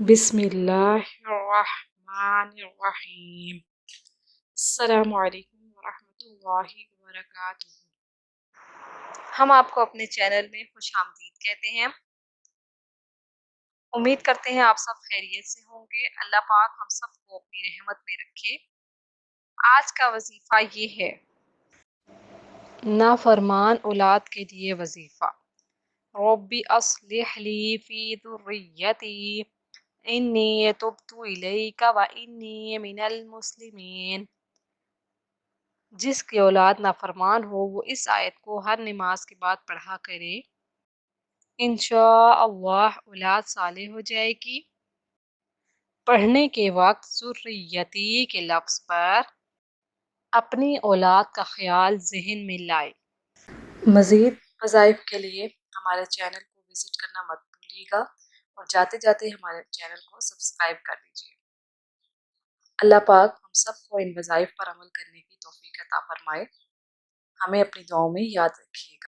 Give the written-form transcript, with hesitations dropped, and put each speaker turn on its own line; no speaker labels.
बिस्मिल्लाहिर्रहमानिर्रहीम। अस्सलामु अलैकुम वरहमतुल्लाहि वबरकातुहू। हम आपको अपने चैनल में खुशामदीद कहते हैं। उम्मीद करते हैं आप सब खैरियत से होंगे। अल्लाह पाक हम सबको अपनी रहमत में रखे। आज का वजीफा ये है, नाफरमान औलाद के लिए वजीफा। रब्बी अस्लिह ली फी दुर्रियती इन्नी तुब्तु इलैका व इन्नी मिनल मुस्लिमीन। जिसकी औलाद नाफरमान हो वो इस आयत को हर नमाज के बाद पढ़ा करे। इंशाअल्लाह औलाद सालेह हो जाएगी। पढ़ने के वक्त ज़ुर्रियती के लफ्ज़ पर अपनी औलाद का ख्याल जहन में लाए। मज़ीद वज़ाइफ के लिए हमारे चैनल को विज़िट करना मत भूलिएगा और जाते जाते हमारे चैनल को सब्सक्राइब कर दीजिए। अल्लाह पाक हम सबको इन वज़ाइफ पर अमल करने की तौफीक अता फरमाए। हमें अपनी दुआओं में याद रखिएगा।